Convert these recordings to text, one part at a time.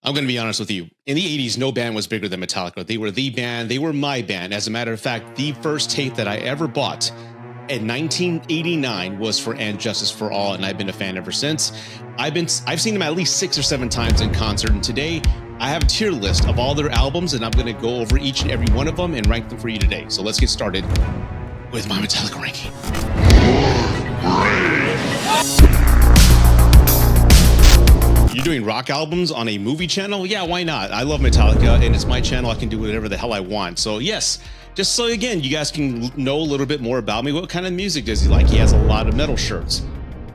I'm going to be honest with you. In the 80s, no band was bigger than Metallica. They were the band. They were my band. As a matter of fact, the first tape that I ever bought in 1989 was for And Justice for All, and I've been a fan ever since. I've seen them at least 6 or 7 times in concert, and today I have a tier list of all their albums, and I'm going to go over each and every one of them and rank them for you today. So let's get started with my Metallica ranking. You're doing rock albums on a movie channel? Yeah, why not? I love Metallica, and it's my channel. I can do whatever the hell I want. So yes, just so again, you guys can know a little bit more about me. What kind of music does he like? He has a lot of metal shirts.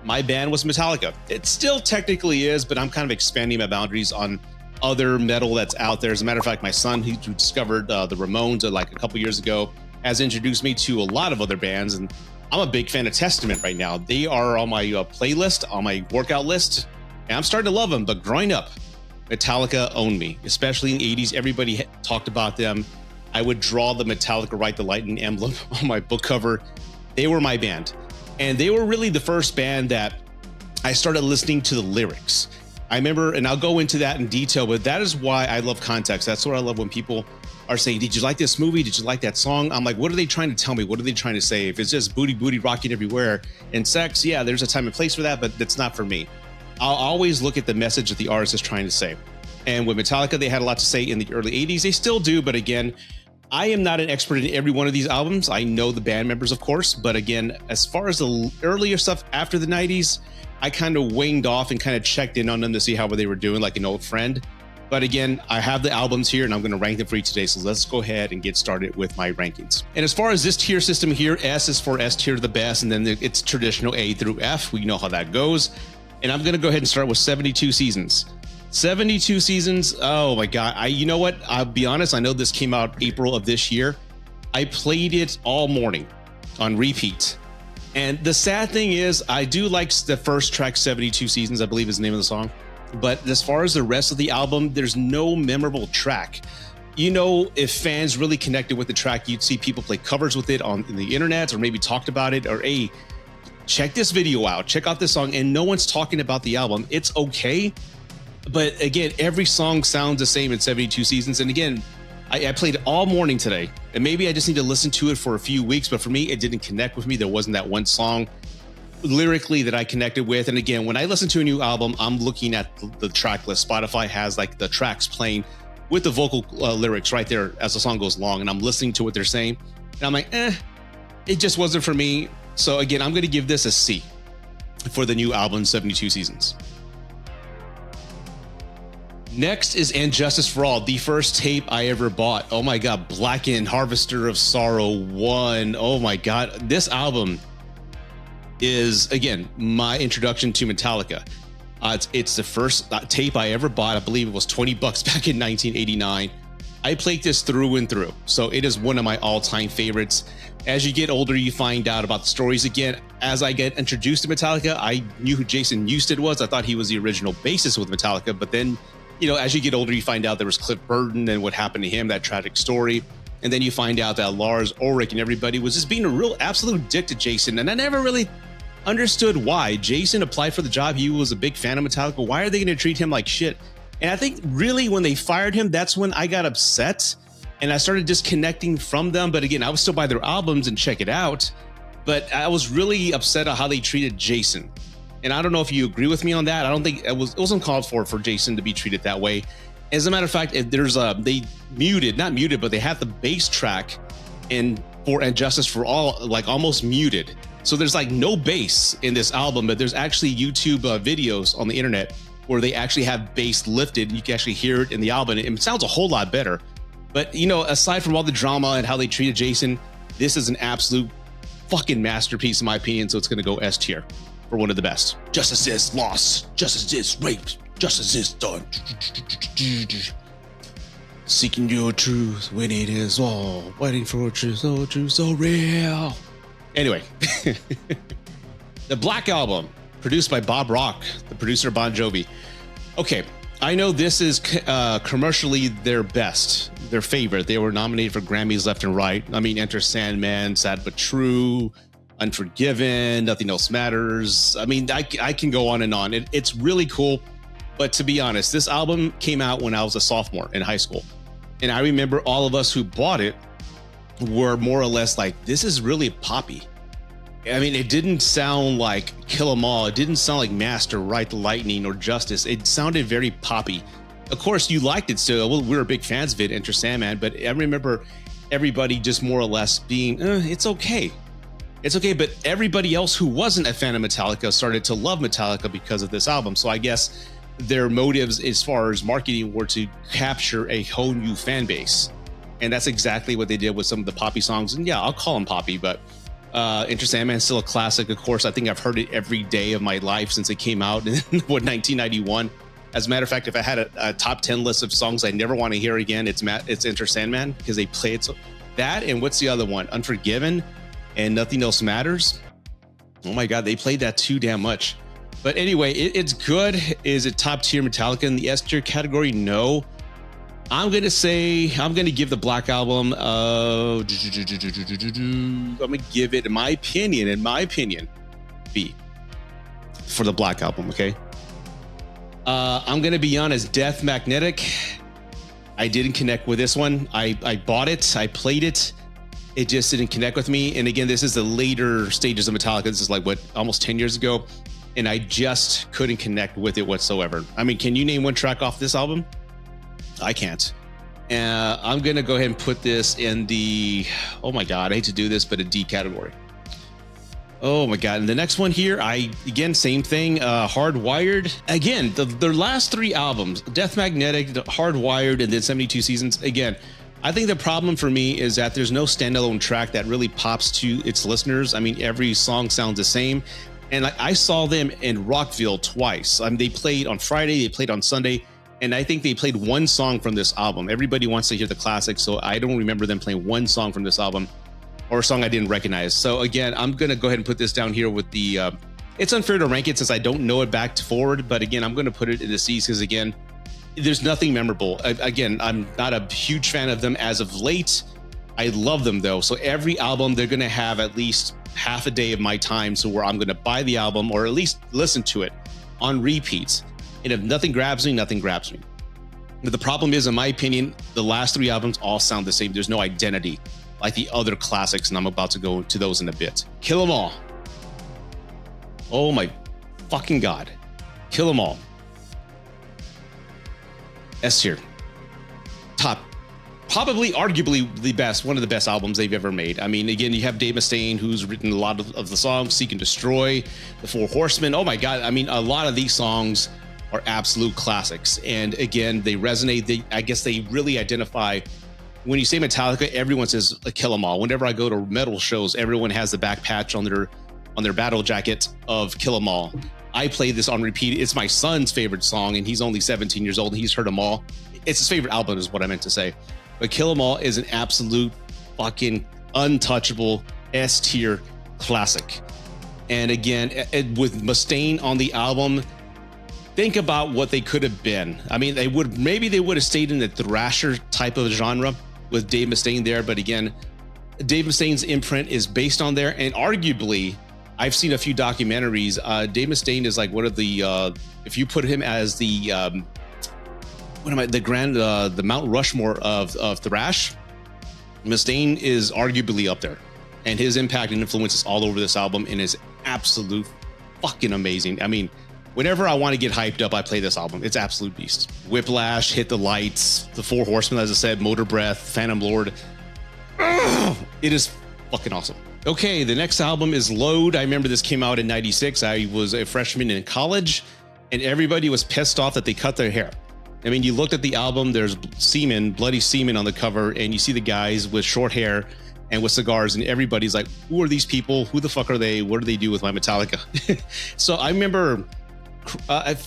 My band was Metallica. It still technically is, but I'm kind of expanding my boundaries on other metal that's out there. As a matter of fact, my son, who discovered the Ramones like a couple years ago, has introduced me to a lot of other bands, and I'm a big fan of Testament right now. They are on my playlist, on my workout list, and I'm starting to love them. But growing up, Metallica owned me, especially in the 80s. Everybody talked about them. I would draw the Metallica Ride the Lightning emblem on my book cover. They were my band. And they were really the first band that I started listening to the lyrics. I remember, and I'll go into that in detail, but that is why I love context. That's what I love when people are saying, did you like this movie? Did you like that song? I'm like, what are they trying to tell me? What are they trying to say? If it's just booty, booty rocking everywhere and sex, yeah, there's a time and place for that, but that's not for me. I'll always look at the message that the artist is trying to say. And with Metallica, they had a lot to say in the early 80s. They still do, but again, I am not an expert in every one of these albums. I know the band members, of course, but again, as far as the earlier stuff after the 90s, I kind of winged off and kind of checked in on them to see how they were doing, like an old friend. But again, I have the albums here and I'm going to rank them for you today. So let's go ahead and get started with my rankings. And as far as this tier system here, S is for S tier, the best, and then it's traditional A through F. We know how that goes. And I'm going to go ahead and start with 72 Seasons. 72 Seasons. Oh my God. You know what? I'll be honest. I know this came out April of this year. I played it all morning on repeat. And the sad thing is, I do like the first track, 72 Seasons, I believe is the name of the song. But as far as the rest of the album, there's no memorable track. You know, if fans really connected with the track, you'd see people play covers with it on the internet or maybe talked about it or, hey, check this video out, check out this song, and no one's talking about the album. It's okay. But again, every song sounds the same in 72 Seasons. And again, I played it all morning today, and maybe I just need to listen to it for a few weeks. But for me, it didn't connect with me. There wasn't that one song lyrically that I connected with. And again, when I listen to a new album, I'm looking at the track list. Spotify has like the tracks playing with the vocal lyrics right there as the song goes along. And I'm listening to what they're saying. And I'm like, it just wasn't for me. So again, I'm going to give this a C for the new album, 72 Seasons. Next is And Justice for All, the first tape I ever bought. Oh my God, Blackened, Harvester of Sorrow 1. Oh my God, this album is, again, my introduction to Metallica. It's the first tape I ever bought. I believe it was $20 back in 1989. I played this through and through. So it is one of my all-time favorites. As you get older, you find out about the stories again. As I get introduced to Metallica, I knew who Jason Newsted was. I thought he was the original bassist with Metallica. But then, you know, as you get older, you find out there was Cliff Burton and what happened to him, that tragic story. And then you find out that Lars Ulrich and everybody was just being a real absolute dick to Jason. And I never really understood why. Jason applied for the job. He was a big fan of Metallica. Why are they going to treat him like shit? And I think really when they fired him, that's when I got upset and I started disconnecting from them. But again, I would still buy their albums and check it out. But I was really upset at how they treated Jason. And I don't know if you agree with me on that. I don't think it wasn't called for Jason to be treated that way. As a matter of fact, there's they not muted, but they had the bass track And Justice for All, like almost muted. So there's like no bass in this album, but there's actually YouTube videos on the internet where they actually have bass lifted. You can actually hear it in the album. It sounds a whole lot better. But, you know, aside from all the drama and how they treated Jason, this is an absolute fucking masterpiece in my opinion. So it's going to go S tier for one of the best. Justice is lost. Justice is raped. Justice is done. Seeking your truth when it is all. Waiting for truth, so true, so real. Anyway, the Black Album, produced by Bob Rock, the producer of Bon Jovi. Okay, I know this is commercially their best, their favorite. They were nominated for Grammys left and right. I mean, Enter Sandman, Sad But True, Unforgiven, Nothing Else Matters. I mean, I can go on and on. It's really cool. But to be honest, this album came out when I was a sophomore in high school. And I remember all of us who bought it were more or less like, this is really poppy. I mean, it didn't sound like Kill 'Em All. It didn't sound like Master, Ride the Lightning, or Justice. It sounded very poppy. Of course, you liked it still. Well, we were big fans of it, Enter Sandman. But I remember everybody just more or less being, it's okay. It's okay. But everybody else who wasn't a fan of Metallica started to love Metallica because of this album. So I guess their motives as far as marketing were to capture a whole new fan base. And that's exactly what they did with some of the poppy songs. And yeah, I'll call them poppy, but Enter Sandman is still a classic. Of course, I think I've heard it every day of my life since it came out in 1991. As a matter of fact, if I had a top 10 list of songs I never want to hear again, it's Enter Sandman, because they play it so. That, and what's the other one? Unforgiven and Nothing Else Matters. Oh my God, they played that too damn much. But anyway, it's good. Is it top tier Metallica in the S tier category? No. I'm going to give the Black Album, I'm going to give it, in my opinion, B for the Black Album, okay? I'm going to be honest, Death Magnetic, I didn't connect with this one. I bought it, I played it. It just didn't connect with me. And again, this is the later stages of Metallica. This is like, almost 10 years ago. And I just couldn't connect with it whatsoever. I mean, can you name one track off this album? I can't. I'm going to go ahead and put this in the, oh my God, I hate to do this, but a D category. Oh my God. And the next one here, again, same thing, Hardwired. Again, their last three albums, Death Magnetic, Hardwired, and then 72 Seasons. Again, I think the problem for me is that there's no standalone track that really pops to its listeners. I mean, every song sounds the same. And I saw them in Rockville twice. They played on Friday, they played on Sunday, and I think they played one song from this album. Everybody wants to hear the classics, so I don't remember them playing one song from this album, or a song I didn't recognize. So again, I'm going to go ahead and put this down here with the, it's unfair to rank it since I don't know it back to forward, but again, I'm going to put it in the C's because again, there's nothing memorable. Again, I'm not a huge fan of them as of late. I love them though. So every album, they're going to have at least half a day of my time. So where I'm going to buy the album or at least listen to it on repeats. And if nothing grabs me, nothing grabs me. But the problem is, in my opinion, the last three albums all sound the same. There's no identity like the other classics. And I'm about to go to those in a bit. Kill 'Em All. Oh my fucking God. Kill 'Em All. S tier. Top. Probably, arguably, the best, one of the best albums they've ever made. I mean, again, you have Dave Mustaine, who's written a lot of the songs, Seek and Destroy, The Four Horsemen. Oh my God. I mean, a lot of these songs are absolute classics. And again, they resonate. I guess they really identify. When you say Metallica, everyone says Kill 'Em All. Whenever I go to metal shows, everyone has the back patch on their battle jacket of Kill 'Em All. I play this on repeat. It's my son's favorite song, and he's only 17 years old, and he's heard them all. It's his favorite album is what I meant to say. But Kill 'Em All is an absolute fucking untouchable S tier classic. And again, with Mustaine on the album, think about what they could have been. I mean, they would have stayed in the thrasher type of genre with Dave Mustaine there. But again, Dave Mustaine's imprint is based on there. And arguably, I've seen a few documentaries. Dave Mustaine is like one of the, if you put him as the, the Mount Rushmore of thrash, Mustaine is arguably up there, and his impact and influence is all over this album and is absolute fucking amazing. I mean, whenever I want to get hyped up, I play this album. It's absolute beast. Whiplash, Hit the Lights, The Four Horsemen, as I said, Motor Breath, Phantom Lord. It is fucking awesome. Okay, the next album is Load. I remember this came out in 96. I was a freshman in college, and everybody was pissed off that they cut their hair. I mean, you looked at the album, there's semen, bloody semen on the cover, and you see the guys with short hair and with cigars, and everybody's like, who are these people? Who the fuck are they? What do they do with my Metallica? So I remember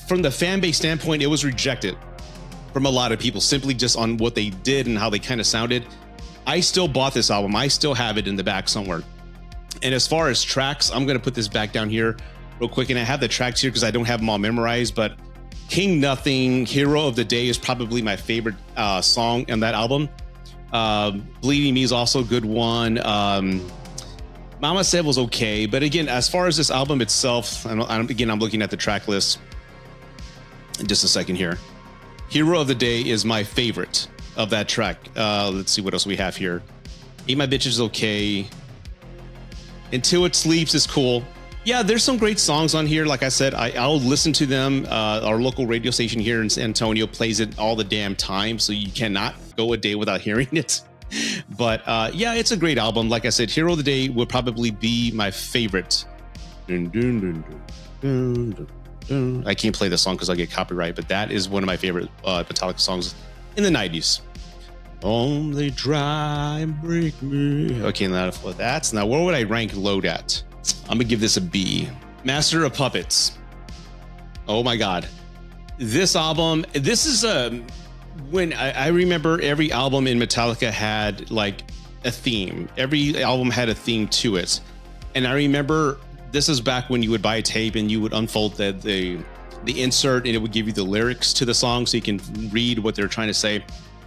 from the fan base standpoint, it was rejected from a lot of people simply just on what they did and how they kind of sounded. I still bought this album. I still have it in the back somewhere. And as far as tracks, I'm going to put this back down here real quick. And I have the tracks here because I don't have them all memorized, but King Nothing, Hero of the Day is probably my favorite song on that album. Bleeding Me is also a good one. Mama Said was okay. But again, as far as this album itself, I'm looking at the track list. Just a second here. Hero of the Day is my favorite of that track. Let's see what else we have here. Eat My Bitch is okay. Until It Sleeps is cool. Yeah, there's some great songs on here. Like I said, I'll listen to them. Our local radio station here in San Antonio plays it all the damn time, so you cannot go a day without hearing it. But yeah, it's a great album. Like I said, Hero of the Day would probably be my favorite. Dun, dun, dun, dun, dun, dun. I can't play the song because I'll get copyright, but that is one of my favorite Metallica songs in the 90s. Only try and break me. Okay, now that's now where would I rank Load at? I'm gonna give this a B. Master of Puppets. Oh my god, this album. This is when I remember every album in Metallica had like a theme. Every album had a theme to it, and I remember this is back when you would buy a tape and you would unfold the insert and it would give you the lyrics to the song so you can read what they're trying to say.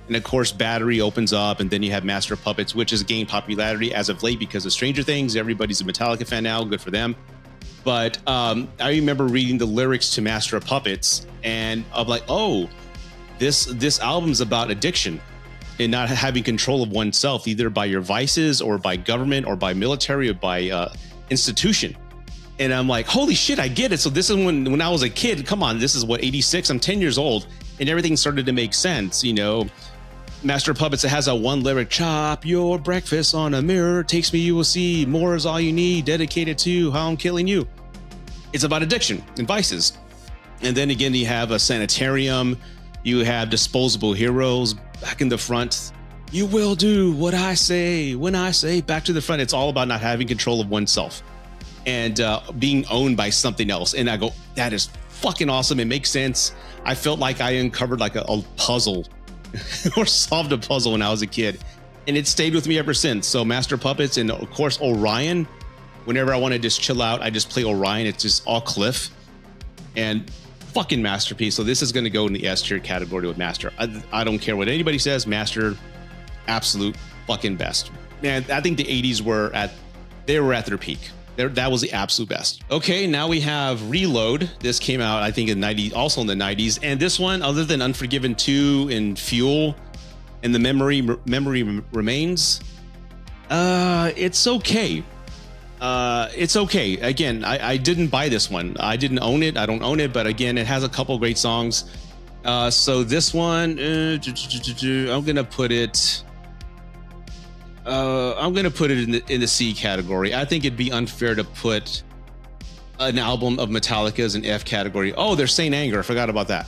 And of course, Battery opens up, and then you have Master of Puppets, which has gained popularity as of late because of Stranger Things. Everybody's a Metallica fan now. Good for them. But I remember reading the lyrics to Master of Puppets, and I'm like, oh, this album's about addiction and not having control of oneself, either by your vices or by government or by military or by institution. And I'm like, holy shit, I get it. So this is when I was a kid. Come on, this is what, 86? I'm 10 years old, and everything started to make sense, you know. Master of Puppets, it has a one lyric, chop your breakfast on a mirror, takes me, you will see, more is all you need, dedicated to how I'm killing you. It's about addiction and vices. And then again, you have a sanitarium, you have Disposable Heroes back in the front. You will do what I say when I say back to the front. It's all about not having control of oneself and being owned by something else. And I go, that is fucking awesome. It makes sense. I felt like I uncovered like a puzzle or solved a puzzle when I was a kid, and it stayed with me ever since. So Master Puppets, and of course Orion. Whenever I want to just chill out, I just play Orion. It's just all Cliff, and fucking masterpiece. So this is going to go in the S tier category with Master. I don't care what anybody says. Master, absolute fucking best. Man, I think the 80s were at their peak. That was the absolute best. Okay, now we have Reload. This came out, I think, in also in the 90s. And this one, other than Unforgiven 2 and Fuel and the Memory Remains, it's okay. It's okay. Again, I didn't buy this one. I didn't own it. I don't own it. But again, it has a couple great songs. So this one, I'm going to put it... I'm going to put it in the C category. I think it'd be unfair to put an album of Metallica's in F category. Oh, there's Saint Anger. I forgot about that.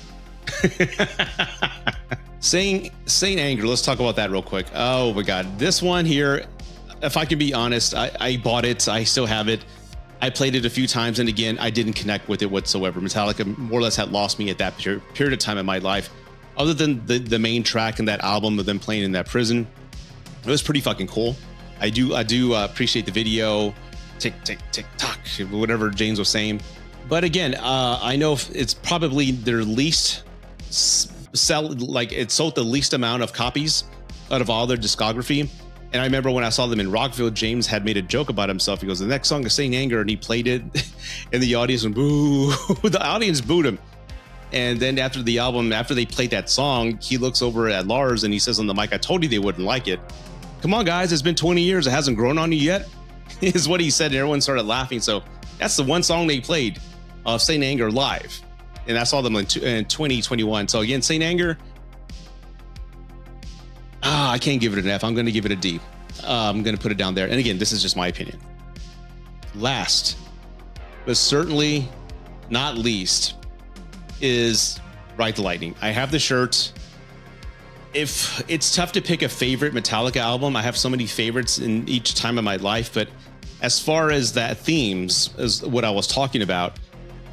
Saint Anger. Let's talk about that real quick. Oh my God. This one here, if I can be honest, I bought it. I still have it. I played it a few times, and again, I didn't connect with it whatsoever. Metallica more or less had lost me at that period of time in my life. Other than the main track in that album of them playing in that prison. It was pretty fucking cool. I do appreciate the video, tick, tick, tick, tock, whatever James was saying. But again, I know it's probably their least it sold the least amount of copies out of all their discography. And I remember when I saw them in Rockville, James had made a joke about himself. He goes, the next song is Saint Anger, and he played it and the audience went boo. The audience booed him. And then after the album, after they played that song, he looks over at Lars and he says on the mic, I told you they wouldn't like it. Come on, guys, it's been 20 years. It hasn't grown on you yet, is what he said. And everyone started laughing. So that's the one song they played of Saint Anger live. And I saw them in 2021. So again, Saint Anger, I can't give it an F. I'm going to give it a D. I'm going to put it down there. And again, this is just my opinion. Last, but certainly not least, is Ride the Lightning. I have the shirt. If it's tough to pick a favorite Metallica album, I have so many favorites in each time of my life, but as far as that themes is what I was talking about,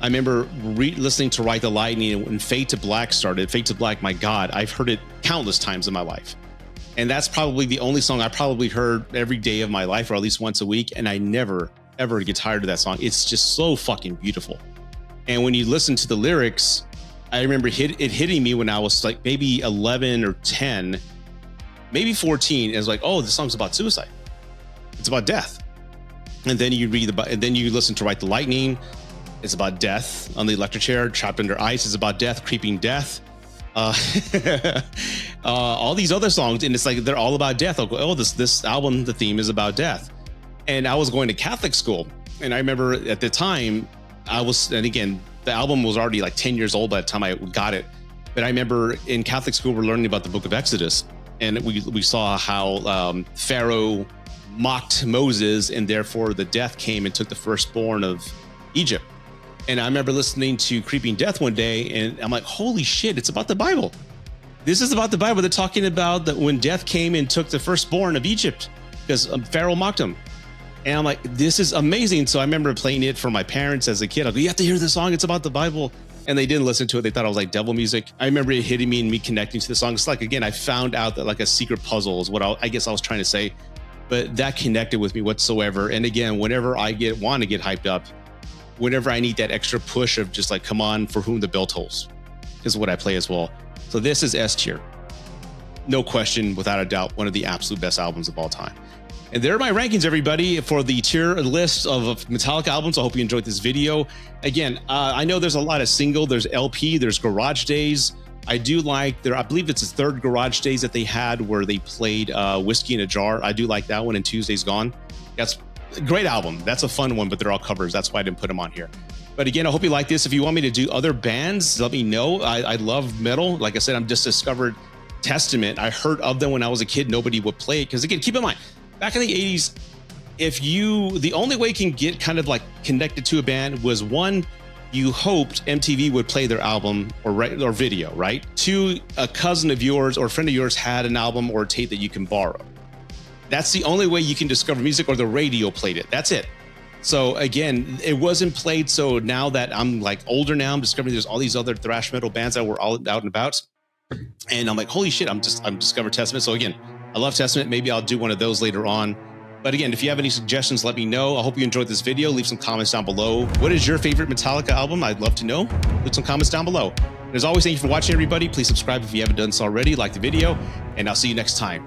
I remember listening to Ride the Lightning when Fade to Black started. Fade to Black, my God, I've heard it countless times in my life. And that's probably the only song I probably heard every day of my life, or at least once a week. And I never, ever get tired of that song. It's just so fucking beautiful. And when you listen to the lyrics, I remember it hitting me when I was like maybe 11 or 10, maybe 14. It was like, oh, this song's about suicide. It's about death. And then you read and then you listen to Ride the Lightning. It's about death on the electric chair. Trapped Under Ice is about death. Creeping Death. All these other songs, and it's like they're all about death. I'll go, oh, this album, the theme is about death. And I was going to Catholic school, and I remember at the time and again, the album was already like 10 years old by the time I got it. But I remember in Catholic school, we're learning about the book of Exodus, and we saw how Pharaoh mocked Moses, and therefore the death came and took the firstborn of Egypt. And I remember listening to Creeping Death one day, and I'm like, holy shit, it's about the Bible. This is about the Bible. They're talking about that when death came and took the firstborn of Egypt because Pharaoh mocked him. And I'm like, this is amazing. So I remember playing it for my parents as a kid. I go, you have to hear this song. It's about the Bible. And they didn't listen to it. They thought I was like devil music. I remember it hitting me and me connecting to the song. It's like, again, I found out that like a secret puzzle is what I guess I was trying to say, but that connected with me whatsoever. And again, whenever I want to get hyped up, whenever I need that extra push of just like, come on, for whom the bell tolls is what I play as well. So this is S tier. No question, without a doubt, one of the absolute best albums of all time. And there are my rankings, everybody, for the tier list of Metallica albums. I hope you enjoyed this video. Again, I know there's a lot of single, there's LP, there's Garage Days. I do like I believe it's the third Garage Days that they had where they played Whiskey in a Jar. I do like that one, and Tuesday's Gone. That's a great album. That's a fun one, but they're all covers. That's why I didn't put them on here. But again, I hope you like this. If you want me to do other bands, let me know. I love metal. Like I said, I'm just discovered Testament. I heard of them when I was a kid. Nobody would play it. Because again, keep in mind, back in the 80s, the only way you can get kind of like connected to a band was, one, you hoped MTV would play their album or video, right? Two, a cousin of yours or a friend of yours had an album or a tape that you can borrow. That's the only way you can discover music, or the radio played it. That's it. So again, it wasn't played. So now that I'm like older now, I'm discovering there's all these other thrash metal bands that were all out and about. And I'm like, holy shit, I'm discovered Testament. So again, I love Testament. Maybe I'll do one of those later on. But again, if you have any suggestions, let me know. I hope you enjoyed this video. Leave some comments down below. What is your favorite Metallica album? I'd love to know. Leave some comments down below. And as always, thank you for watching, everybody. Please subscribe if you haven't done so already. Like the video, and I'll see you next time.